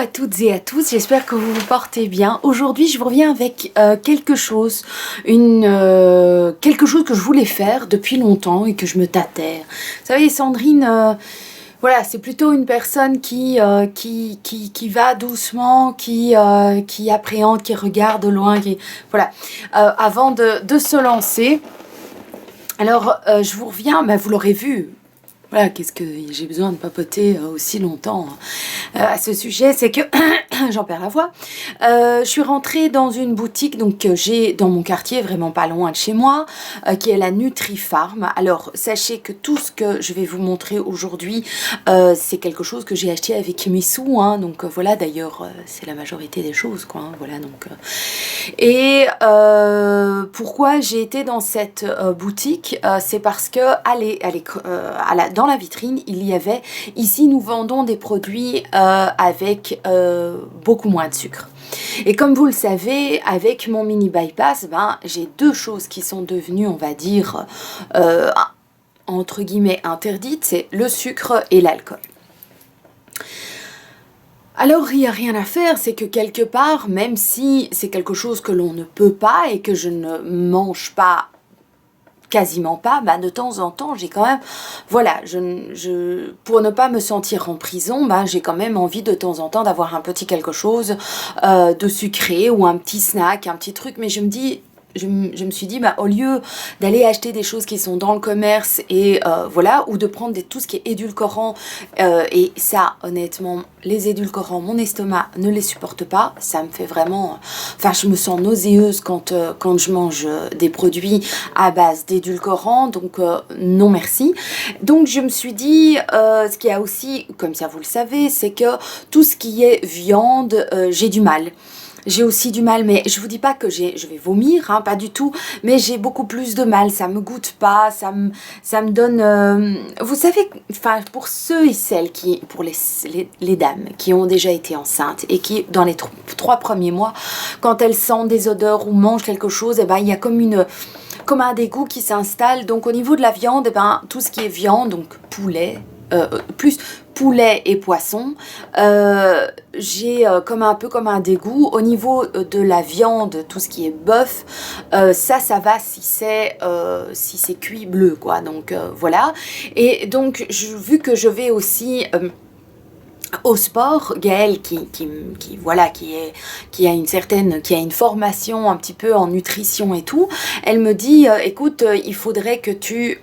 à toutes et à tous, j'espère que vous vous portez bien. Aujourd'hui, je vous reviens avec quelque chose que je voulais faire depuis longtemps et que je me tâtais. Vous savez, Sandrine, voilà, c'est plutôt une personne qui va doucement, qui appréhende, qui regarde de loin, voilà, avant de se lancer. Alors, je vous reviens, vous l'aurez vu. Voilà, qu'est-ce que j'ai besoin de papoter aussi longtemps à ce sujet, c'est que j'en perds la voix. Je suis rentrée dans une boutique donc j'ai dans mon quartier, vraiment pas loin de chez moi, qui est la NutriFarm. Alors sachez que tout ce que je vais vous montrer aujourd'hui, c'est quelque chose que j'ai acheté avec mes sous, hein, donc voilà. D'ailleurs, c'est la majorité des choses, quoi. Hein, voilà donc. Et pourquoi j'ai été dans cette boutique, c'est parce que dans la vitrine, il y avait, ici nous vendons des produits avec beaucoup moins de sucre. Et comme vous le savez, avec mon mini bypass, j'ai deux choses qui sont devenues, on va dire, entre guillemets interdites, c'est le sucre et l'alcool. Alors, il n'y a rien à faire, c'est que quelque part, même si c'est quelque chose que l'on ne peut pas et que je ne mange pas, quasiment pas, de temps en temps, j'ai quand même, voilà, pour ne pas me sentir en prison, j'ai quand même envie de temps en temps d'avoir un petit quelque chose de sucré ou un petit snack, un petit truc, mais je me suis dit, au lieu d'aller acheter des choses qui sont dans le commerce et voilà, ou de prendre tout ce qui est édulcorant, et ça, honnêtement, les édulcorants, mon estomac ne les supporte pas, ça me fait vraiment, je me sens nauséeuse quand je mange des produits à base d'édulcorants, donc non merci. Donc je me suis dit, ce qu'il y a aussi, comme ça vous le savez, c'est que tout ce qui est viande, j'ai du mal. J'ai aussi du mal, mais je vous dis pas que je vais vomir, hein, pas du tout, mais j'ai beaucoup plus de mal, ça me goûte pas, ça me donne, vous savez, pour ceux et celles pour les dames qui ont déjà été enceintes et qui, dans les 3 premiers mois, quand elles sentent des odeurs ou mangent quelque chose, il y a comme un dégoût qui s'installe. Donc au niveau de la viande, tout ce qui est viande, donc poulet, plus poulet et poisson, j'ai un peu comme un dégoût. Au niveau de la viande, tout ce qui est bœuf, ça va si c'est cuit bleu, quoi. Donc voilà. Et donc vu que je vais aussi au sport, Gaëlle qui a une formation un petit peu en nutrition et tout, elle me dit écoute, il faudrait que tu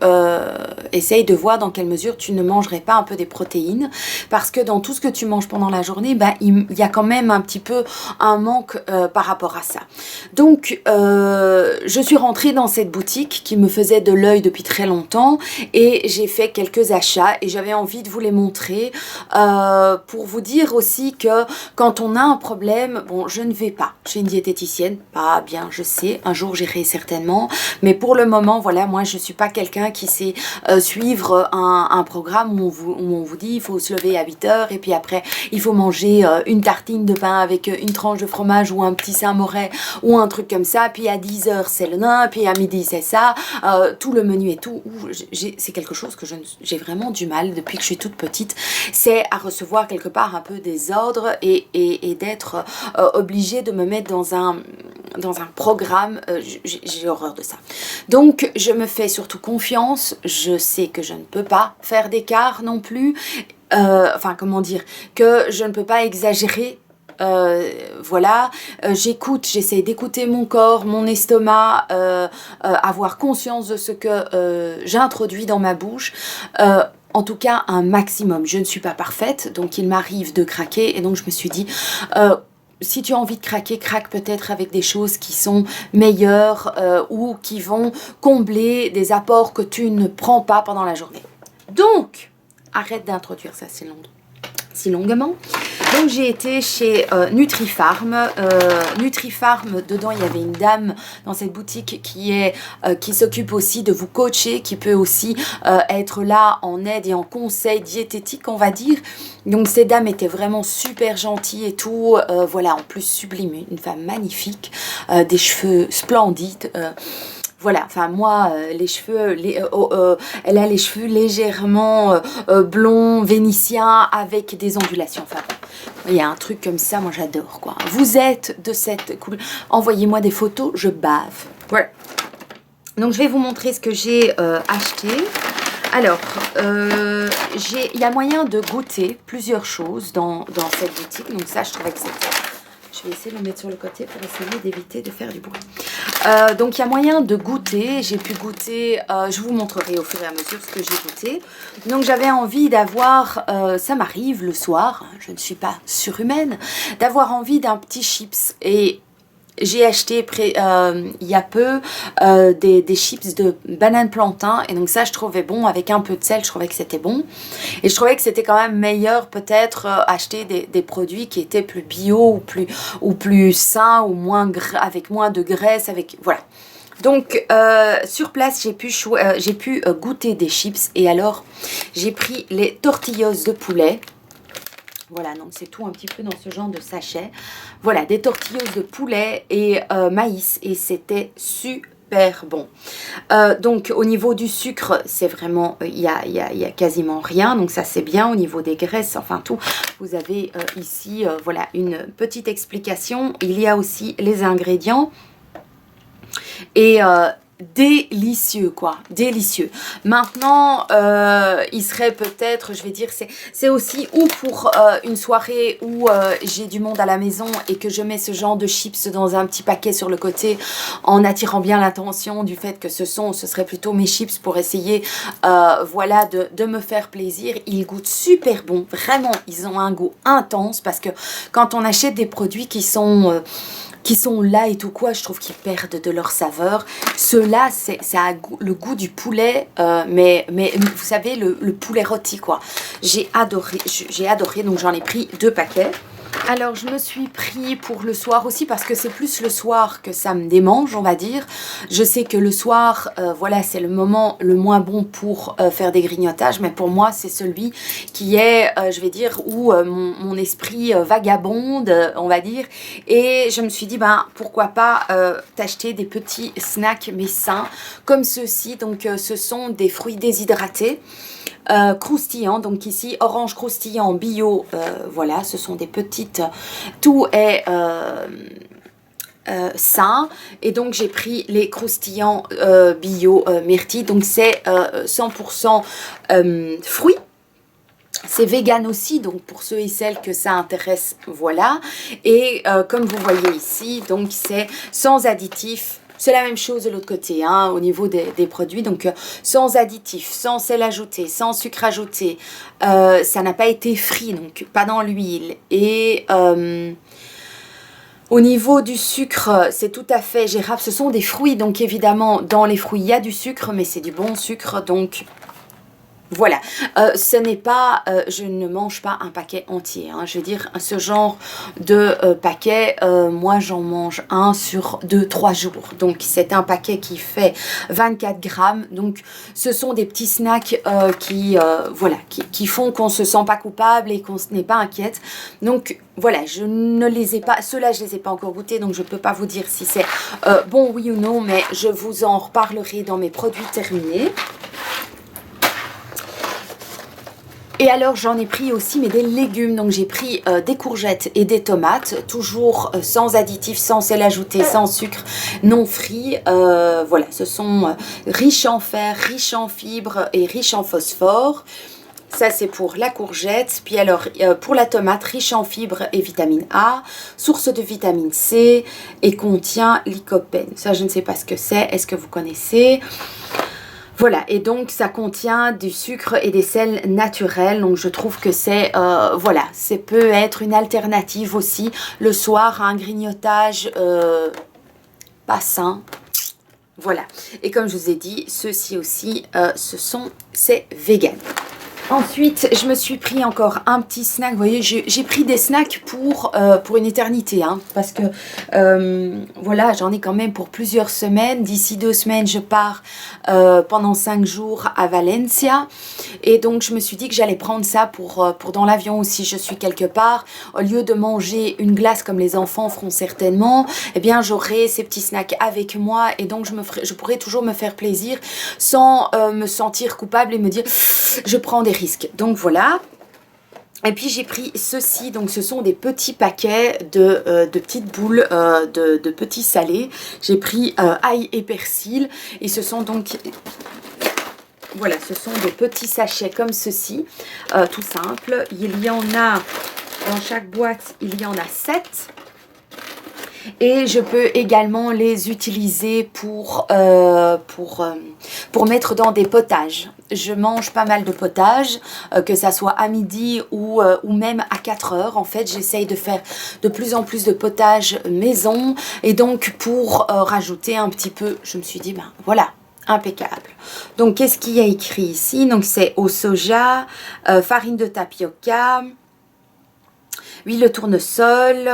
essayes de voir dans quelle mesure tu ne mangerais pas un peu des protéines, parce que dans tout ce que tu manges pendant la journée, il y a quand même un petit peu un manque par rapport à ça. Donc je suis rentrée dans cette boutique qui me faisait de l'œil depuis très longtemps et j'ai fait quelques achats et j'avais envie de vous les montrer pour vous dire aussi que quand on a un problème, je ne vais pas chez une diététicienne, pas bien, je sais, un jour j'irai certainement, mais pour le moment, voilà, moi je suis pas quelqu'un qui sait suivre un programme où on vous dit il faut se lever à 8h et puis après il faut manger une tartine de pain avec une tranche de fromage ou un petit Saint-Moré ou un truc comme ça, puis à 10h c'est le nain, puis à midi c'est ça, tout le menu et tout, c'est quelque chose que j'ai vraiment du mal depuis que je suis toute petite, c'est à recevoir quelque part un peu des ordres et d'être obligée de me mettre dans un programme, j'ai horreur de ça. Donc je me fais surtout confiance, je sais que je ne peux pas faire d'écart non plus, que je ne peux pas exagérer. Voilà, j'essaie d'écouter mon corps, mon estomac, avoir conscience de ce que j'introduis dans ma bouche, en tout cas un maximum. Je ne suis pas parfaite, donc il m'arrive de craquer et donc je me suis dit si tu as envie de craquer, craque peut-être avec des choses qui sont meilleures ou qui vont combler des apports que tu ne prends pas pendant la journée. Donc arrête d'introduire ça si longuement. Donc j'ai été chez NutriFarm. NutriFarm, dedans il y avait une dame dans cette boutique qui s'occupe aussi de vous coacher, qui peut aussi être là en aide et en conseil diététique, on va dire. Donc cette dame était vraiment super gentille et tout. Voilà, en plus sublime, une femme magnifique, des cheveux splendides. voilà, enfin moi, les cheveux, elle a les cheveux légèrement blonds, vénitiens, avec des ondulations. Enfin bon, il y a un truc comme ça, moi j'adore quoi. Vous êtes de cette couleur, envoyez-moi des photos, je bave. Voilà. Donc je vais vous montrer ce que j'ai acheté. Alors, il y a moyen de goûter plusieurs choses dans cette boutique. Donc ça, je trouvais que c'était... Je vais essayer de le mettre sur le côté pour essayer d'éviter de faire du bruit. Donc il y a moyen de goûter. J'ai pu goûter, je vous montrerai au fur et à mesure ce que j'ai goûté. Donc j'avais envie d'avoir, ça m'arrive le soir, je ne suis pas surhumaine, d'avoir envie d'un petit chips. Et j'ai acheté il y a peu des chips de banane plantain, et donc ça je trouvais bon avec un peu de sel, je trouvais que c'était bon, et je trouvais que c'était quand même meilleur peut-être acheter des produits qui étaient plus bio ou plus sains ou moins avec moins de graisse, avec voilà. Donc sur place j'ai pu goûter des chips, et alors j'ai pris les tortillas de poulet. Voilà, donc c'est tout un petit peu dans ce genre de sachet. Voilà, des tortillas de poulet et maïs, et c'était super bon. Donc au niveau du sucre, c'est vraiment, il y a quasiment rien, donc ça c'est bien. Au niveau des graisses, enfin tout, vous avez ici, voilà, une petite explication. Il y a aussi les ingrédients. Et délicieux quoi, délicieux. Maintenant il serait peut-être, je vais dire, c'est aussi ou pour une soirée où j'ai du monde à la maison et que je mets ce genre de chips dans un petit paquet sur le côté, en attirant bien l'attention du fait que ce serait plutôt mes chips pour essayer voilà, de me faire plaisir. Ils goûtent super bon, vraiment, ils ont un goût intense, parce que quand on achète des produits qui sont light ou quoi, je trouve qu'ils perdent de leur saveur. Ceux-là, ça a le goût du poulet, mais vous savez, le poulet rôti quoi. J'ai adoré, donc j'en ai pris 2 paquets. Alors je me suis pris pour le soir aussi, parce que c'est plus le soir que ça me démange, on va dire. Je sais que le soir, voilà, c'est le moment le moins bon pour faire des grignotages, mais pour moi c'est celui qui est, je vais dire, où mon esprit vagabonde, on va dire. Et je me suis dit, ben pourquoi pas t'acheter des petits snacks mais sains, comme ceux-ci. Donc ce sont des fruits déshydratés. Croustillant, donc ici orange croustillant bio, voilà, ce sont des petites, tout est sain, et donc j'ai pris les croustillants bio myrtille, donc c'est 100% fruits. C'est vegan aussi, donc pour ceux et celles que ça intéresse, voilà. Et comme vous voyez ici, donc c'est sans additifs. C'est la même chose de l'autre côté, hein, au niveau des produits. Donc, sans additifs, sans sel ajouté, sans sucre ajouté. Ça n'a pas été frit, donc pas dans l'huile. Et au niveau du sucre, c'est tout à fait gérable. Ce sont des fruits, donc évidemment, dans les fruits, il y a du sucre, mais c'est du bon sucre, donc... Voilà, ce n'est pas, je ne mange pas un paquet entier, hein. Je veux dire, ce genre de paquet, moi j'en mange un sur 2-3 jours. Donc c'est un paquet qui fait 24 grammes. Donc ce sont des petits snacks voilà, qui font qu'on ne se sent pas coupable et qu'on n'est pas inquiète. Donc voilà, je ne les ai pas, ceux-là je ne les ai pas encore goûtés, donc je ne peux pas vous dire si c'est bon oui ou non, mais je vous en reparlerai dans mes produits terminés. Et alors j'en ai pris aussi, mais des légumes. Donc j'ai pris des courgettes et des tomates, toujours sans additifs, sans sel ajouté, sans sucre, non frits. Voilà, ce sont riches en fer, riches en fibres et riches en phosphore. Ça c'est pour la courgette. Puis alors pour la tomate, riche en fibres et vitamine A, source de vitamine C, et contient lycopène. Ça je ne sais pas ce que c'est, est-ce que vous connaissez? Voilà, et donc ça contient du sucre et des sels naturels, donc je trouve que c'est, voilà, ça peut être une alternative aussi le soir à un grignotage pas sain. Voilà, et comme je vous ai dit, ceux-ci aussi, c'est vegan. Ensuite, je me suis pris encore un petit snack. Vous voyez, j'ai pris des snacks pour une éternité. Hein, parce que, voilà, j'en ai quand même pour plusieurs semaines. D'ici 2 semaines, je pars pendant 5 jours à Valencia. Et donc, je me suis dit que j'allais prendre ça pour dans l'avion aussi. Je suis quelque part. Au lieu de manger une glace comme les enfants feront certainement, eh bien, j'aurai ces petits snacks avec moi. Et donc, je pourrai toujours me faire plaisir sans me sentir coupable et me dire, je prends des risques. Donc voilà. Et puis j'ai pris ceci, donc ce sont des petits paquets de petites boules de petits salés. J'ai pris ail et persil et ce sont donc, voilà, ce sont des petits sachets comme ceci, tout simple. Il y en a, dans chaque boîte, il y en a 7. Et je peux également les utiliser pour mettre dans des potages. Je mange pas mal de potages, que ça soit à midi ou même à 4 heures. En fait, j'essaye de faire de plus en plus de potages maison. Et donc, pour rajouter un petit peu, je me suis dit, ben voilà, impeccable. Donc, qu'est-ce qu'il y a écrit ici? Donc, c'est au soja, farine de tapioca, huile de tournesol,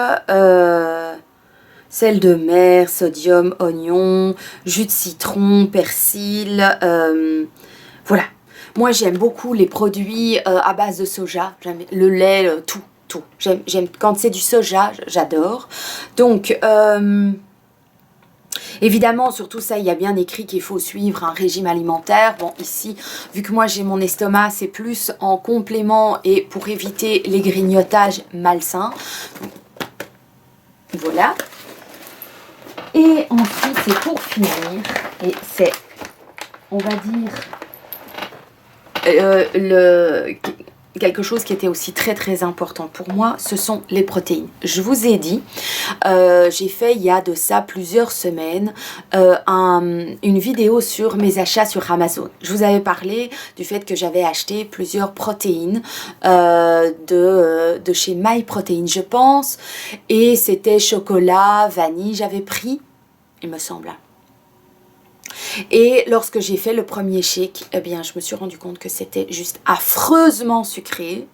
sel de mer, sodium, oignon, jus de citron, persil, voilà. Moi, j'aime beaucoup les produits à base de soja, le lait, tout. J'aime quand c'est du soja, j'adore. Donc, évidemment, sur tout ça, il y a bien écrit qu'il faut suivre un régime alimentaire. Bon, ici, vu que moi j'ai mon estomac, c'est plus en complément et pour éviter les grignotages malsains. Voilà. Et ensuite, c'est pour finir, et c'est, on va dire, quelque chose qui était aussi très très important pour moi, ce sont les protéines. Je vous ai dit, j'ai fait il y a de ça plusieurs semaines une vidéo sur mes achats sur Amazon. Je vous avais parlé du fait que j'avais acheté plusieurs protéines de chez MyProtein, je pense, et c'était chocolat, vanille, j'avais pris, il me semble. Et lorsque j'ai fait le premier shake, eh bien, je me suis rendu compte que c'était juste affreusement sucré.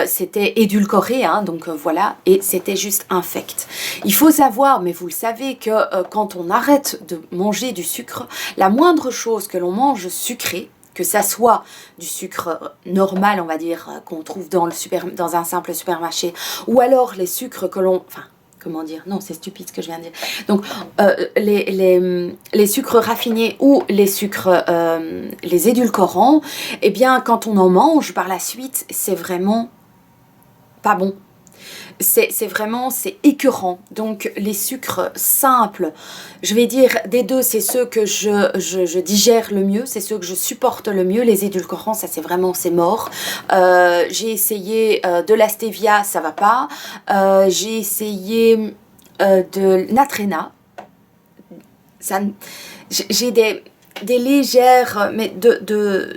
C'était édulcoré, hein, donc voilà, et c'était juste infect. Il faut savoir, mais vous le savez, que quand on arrête de manger du sucre, la moindre chose que l'on mange sucré, que ça soit du sucre normal, on va dire, qu'on trouve dans un simple supermarché, ou alors les sucres que l'on... Enfin, comment dire? Non, c'est stupide ce que je viens de dire. Donc, les sucres raffinés ou les sucres, les édulcorants, eh bien, quand on en mange par la suite, c'est vraiment pas bon. C'est écœurant. Donc, les sucres simples, je vais dire, des deux, c'est ceux que je digère le mieux, c'est ceux que je supporte le mieux. Les édulcorants, ça, c'est mort. J'ai essayé de la stevia, ça va pas. J'ai essayé de Natrena. J'ai des légères, mais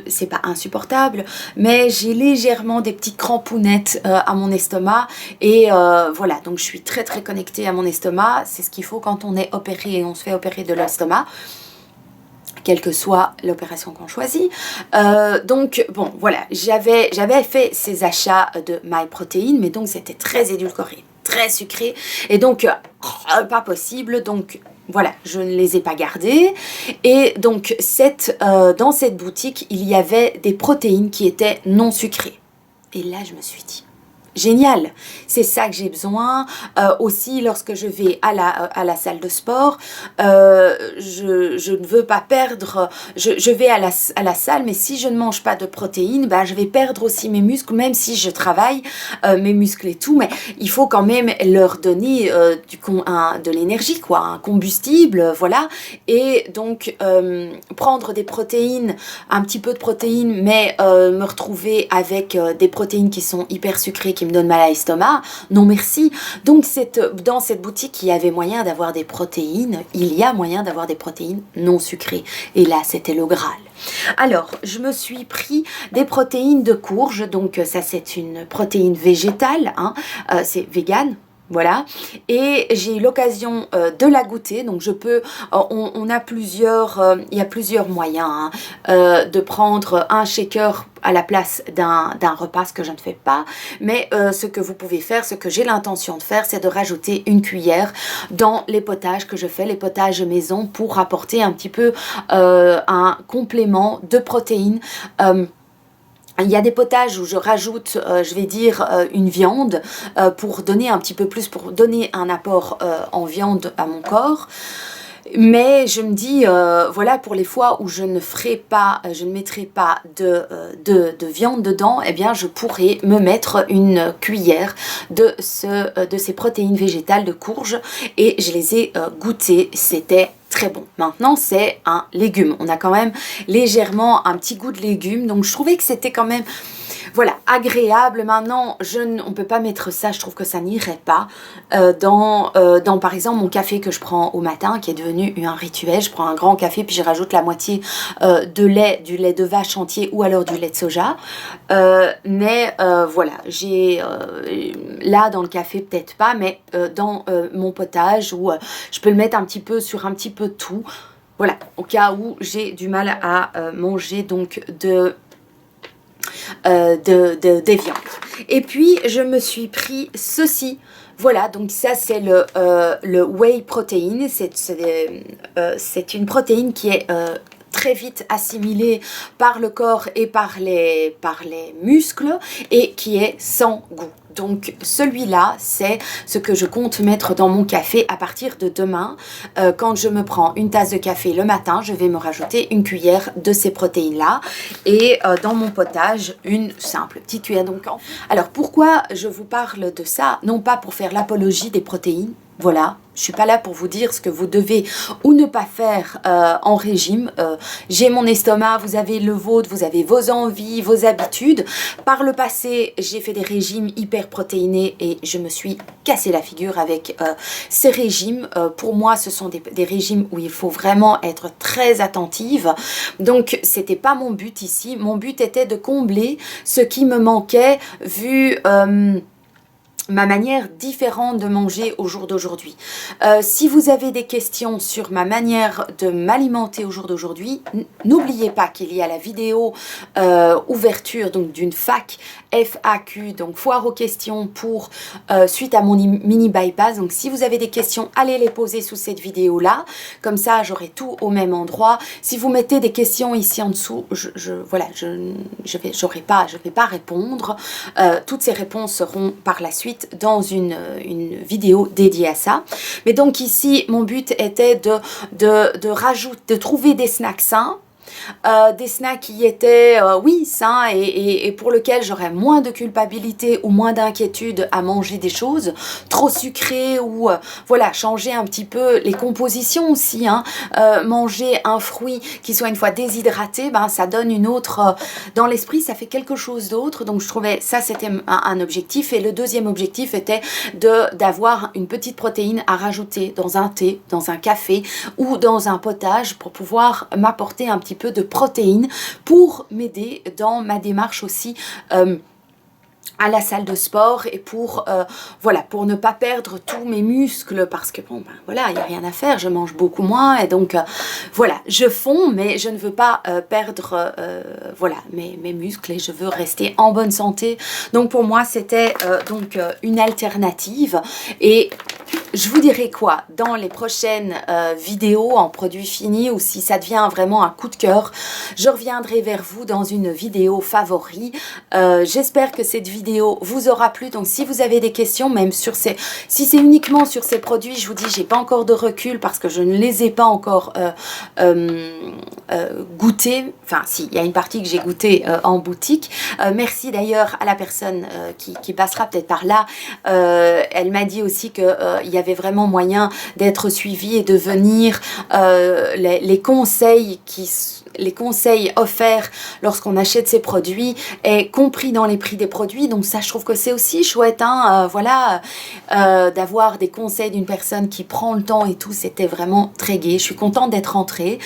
c'est pas insupportable, mais j'ai légèrement des petites crampounettes à mon estomac et voilà, donc je suis très très connectée à mon estomac. C'est ce qu'il faut quand on est opéré et on se fait opérer de l'estomac, quelle que soit l'opération qu'on choisit. Donc bon, voilà, j'avais fait ces achats de MyProtein, mais donc c'était très édulcoré, très sucré, et donc pas possible. Donc voilà, je ne les ai pas gardés. Et donc dans cette boutique, il y avait des protéines qui étaient non sucrées. Et là, je me suis dit, génial, c'est ça que j'ai besoin. Aussi, lorsque je vais à la salle de sport, je ne veux pas perdre, je vais à la salle, mais si je ne mange pas de protéines, ben, je vais perdre aussi mes muscles, même si je travaille mes muscles et tout, mais il faut quand même leur donner de l'énergie, quoi, un combustible, voilà. Et donc, prendre des protéines, un petit peu de protéines, mais me retrouver avec des protéines qui sont hyper sucrées, qui me donne mal à l'estomac, non merci. Donc dans cette boutique, il y avait moyen d'avoir des protéines, il y a moyen d'avoir des protéines non sucrées. Et là, c'était le Graal. Alors, je me suis pris des protéines de courge, donc ça c'est une protéine végétale, hein, c'est vegan. Voilà, et j'ai eu l'occasion de la goûter, donc je peux, on a plusieurs, il y a plusieurs moyens de prendre un shaker à la place d'un repas, ce que je ne fais pas, mais ce que vous pouvez faire, ce que j'ai l'intention de faire, c'est de rajouter une cuillère dans les potages que je fais, les potages maison, pour apporter un petit peu un complément de protéines. Il y a des potages où je rajoute, je vais dire, une viande pour donner un petit peu plus, pour donner un apport en viande à mon corps. Mais je me dis, voilà, pour les fois où je ne ferai pas, je ne mettrai pas de viande dedans, eh bien, je pourrais me mettre une cuillère de ces protéines végétales de courge, et je les ai goûtées, c'était très bon. Maintenant, c'est un légume. On a quand même légèrement un petit goût de légume, donc je trouvais que c'était quand même, voilà, agréable. Maintenant, on ne peut pas mettre ça, je trouve que ça n'irait pas dans, par exemple, mon café que je prends au matin, qui est devenu un rituel. Je prends un grand café, puis je rajoute la moitié du lait de vache entier, ou alors du lait de soja. Mais voilà, j'ai là dans le café peut-être pas, mais dans mon potage, où je peux le mettre un petit peu sur un petit peu tout. Voilà, au cas où j'ai du mal à manger donc des viandes. Et puis je me suis pris ceci. Voilà, donc ça c'est le whey protein. C'est une protéine qui est très vite assimilée par le corps et par les muscles, et qui est sans goût. Donc celui-là, c'est ce que je compte mettre dans mon café à partir de demain. Quand je me prends une tasse de café le matin, je vais me rajouter une cuillère de ces protéines-là. Et dans mon potage, une simple petite cuillère. Donc, alors pourquoi je vous parle de ça? Non pas pour faire l'apologie des protéines. Voilà, je ne suis pas là pour vous dire ce que vous devez ou ne pas faire en régime. J'ai mon estomac, vous avez le vôtre, vous avez vos envies, vos habitudes. Par le passé, j'ai fait des régimes hyper protéinés et je me suis cassé la figure avec ces régimes. Pour moi, ce sont des régimes où il faut vraiment être très attentive. Donc, c'était pas mon but ici. Mon but était de combler ce qui me manquait vu ma manière différente de manger au jour d'aujourd'hui. Si vous avez des questions sur ma manière de m'alimenter au jour d'aujourd'hui, n'oubliez pas qu'il y a la vidéo ouverture donc d'une FAQ, donc foire aux questions pour suite à mon mini bypass. Donc si vous avez des questions, allez les poser sous cette vidéo là, comme ça j'aurai tout au même endroit. Si vous mettez des questions ici en dessous, je vais pas répondre. Toutes ces réponses seront par la suite dans une vidéo dédiée à ça. Mais donc ici, mon but était de trouver des snacks sains. Des snacks qui étaient, oui, sains et pour lesquels j'aurais moins de culpabilité ou moins d'inquiétude à manger des choses trop sucrées, ou voilà, changer un petit peu les compositions aussi, hein. Manger un fruit qui soit une fois déshydraté, ben, ça donne une autre, dans l'esprit ça fait quelque chose d'autre. Donc je trouvais ça, c'était un objectif. Et le deuxième objectif était d'avoir une petite protéine à rajouter dans un thé, dans un café ou dans un potage, pour pouvoir m'apporter un petit peu de protéines pour m'aider dans ma démarche aussi à la salle de sport, et pour voilà, pour ne pas perdre tous mes muscles, parce que bon ben voilà, il n'y a rien à faire, je mange beaucoup moins, et donc voilà, je fonds, mais je ne veux pas perdre voilà, mes muscles, et je veux rester en bonne santé. Donc pour moi c'était donc une alternative. Et je vous dirai quoi dans les prochaines vidéos en produits finis, ou si ça devient vraiment un coup de cœur, je reviendrai vers vous dans une vidéo favori. J'espère que cette vidéo vous aura plu. Donc si vous avez des questions, même sur si c'est uniquement sur ces produits, je vous dis, j'ai pas encore de recul parce que je ne les ai pas encore goûtés. Enfin si, il y a une partie que j'ai goûté en boutique. Merci d'ailleurs à la personne qui passera peut-être par là. Elle m'a dit aussi que il y avait vraiment moyen d'être suivi et de venir les conseils les conseils offerts lorsqu'on achète ces produits est compris dans les prix des produits. Donc ça, je trouve que c'est aussi chouette, hein, voilà, d'avoir des conseils d'une personne qui prend le temps et tout. C'était vraiment très gai. Je suis contente d'être rentrée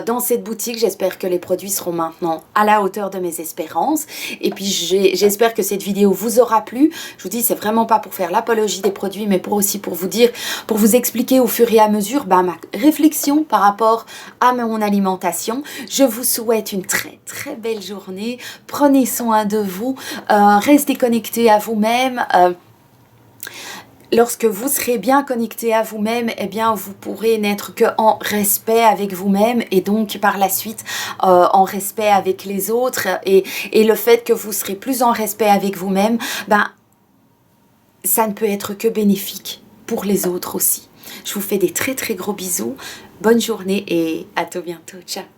dans cette boutique. J'espère que les produits seront maintenant à la hauteur de mes espérances. Et puis j'espère que cette vidéo vous aura plu. Je vous dis, c'est vraiment pas pour faire l'apologie des produits, mais aussi pour vous dire, pour vous expliquer au fur et à mesure ma réflexion par rapport à mon alimentation. Je vous souhaite une très très belle journée. Prenez soin de vous. Restez connectés à vous-même. Lorsque vous serez bien connecté à vous-même, eh bien vous pourrez n'être que en respect avec vous-même et donc par la suite en respect avec les autres, et le fait que vous serez plus en respect avec vous-même, ça ne peut être que bénéfique pour les autres aussi. Je vous fais des très très gros bisous. Bonne journée et à tout bientôt. Ciao.